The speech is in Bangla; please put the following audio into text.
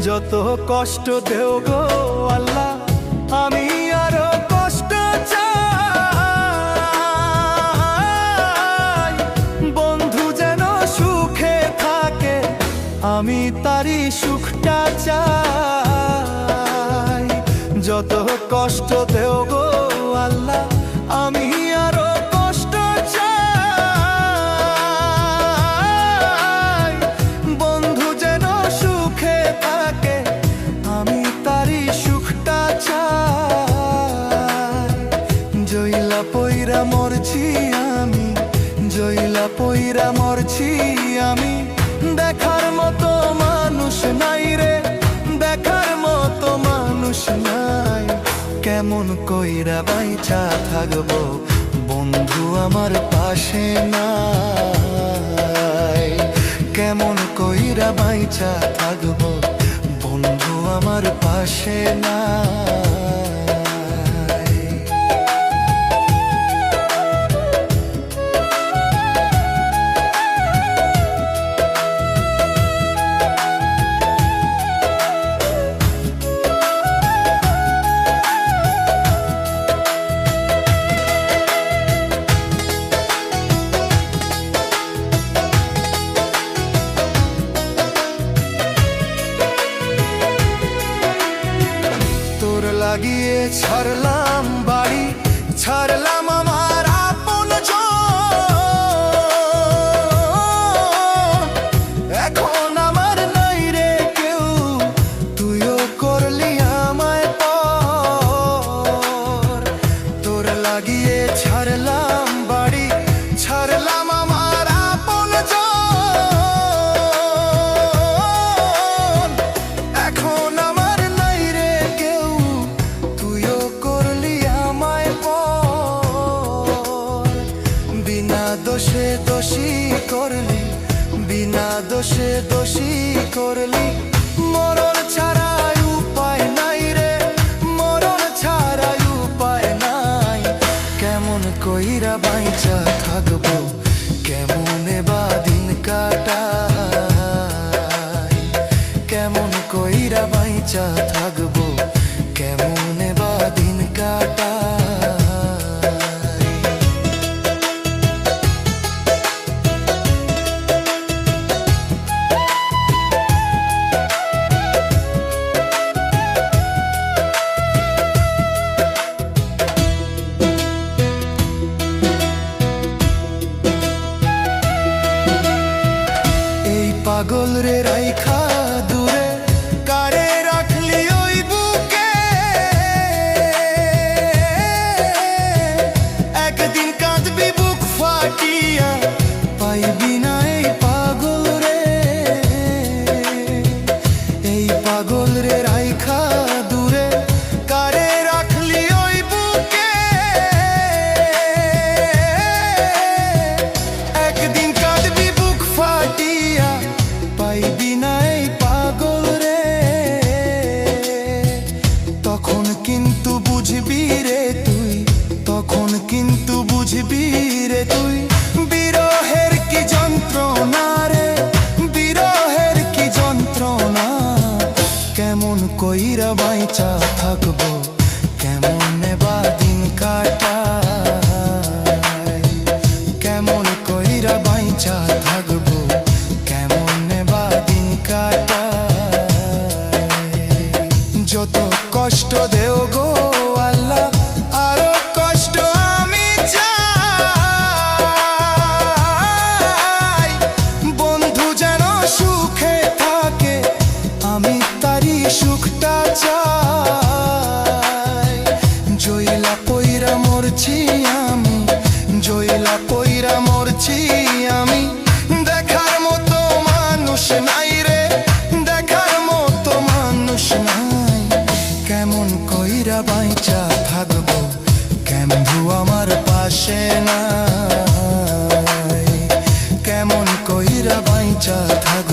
যত কষ্ট দেও গো আল্লাহ, আমি আরো কষ্ট চাই। বন্ধু যেন সুখে থাকে, আমি তারই সুখটা চাই। যত কষ্ট দেও গো আল্লাহ, আমি আরো কষ্ট চাই। বন্ধু যেন সুখে থাকে, আমি তারই সুখটা চাই। জইলা পইরা মরছি আমি, জইলা পইরা মরছি আমি। দেখার মতো মানুষ নাই রে, দেখার মতো মানুষ নাই। কেমন কইরা বাইচা থাকবো, বন্ধু আমার পাশে নাই। কেমন কইরা বাইচা থাকবো, বন্ধু আমার পাশে নাই। লাগিয়ে ছাড়লাম বাড়ি, ছাড়লাম আমার আপনজন। এখন আমার নাই রে কেউ, তুইও করলি আমায় পর। তোর লাগিয়ে ছাড়লাম বাড়ি, ছাড়লাম আমার আপনজন। এখন আমার নাই রে কেউ, তুইও করলি আমায় পর। বিনা দোষে দোষী করলি, বিনা দোষে দোষী করলি। মরণ ছাড়াই উপায় নাই রে, মরণ ছাড়াই উপায় নাই। কেমন কইরা বাইচা থাকবো, কেমনে বা দিন কাটাই। কেমন কইরা বাইচা থাকবো, কেমনে বা দিন কাটাই। এই পাগল রে রাইখা দূরে, কারে রাখলি ওই বুকে। একদিন কাঁদবি বুক ফাটিয়া, পাইবি না এই পাগল রে। এই পাগল রে রাইখা দূরে, কারে রাখলি ওই বুকে। একদিন কাঁদবি বুক ফাটিয়া, পাইবি না এই পাগল রে। তখন কিন্তু বুঝবি রে তুই, তখন কিন্তু বুঝবি রে তুই। বিরহের কি যন্ত্রণা রে, বিরহের কি যন্ত্রণা। কেমন কইরা বাইচা থাকবো, কেমনে বা দিন কাটাই। কেমন কইরা বাইচা থাকবো, কেমনে বা দিন কাটাই। যত কষ্ট দেও গো আল্লাহ, আরো কষ্ট আমি চাই। বন্ধু যেন সুখে থাকে, আমি তারই সুখটা চাই। জইলা পইরা মরছি আমি, জইলা পইরা মরছি আমি। দেখার মতো মানুষ নাই রে, দেখার মতো মানুষ নাই। কেমন কইরা বাইচা থাকবো, কেমন আমার পাশে নাই। কেমন কইরা বাইচা থাকবো।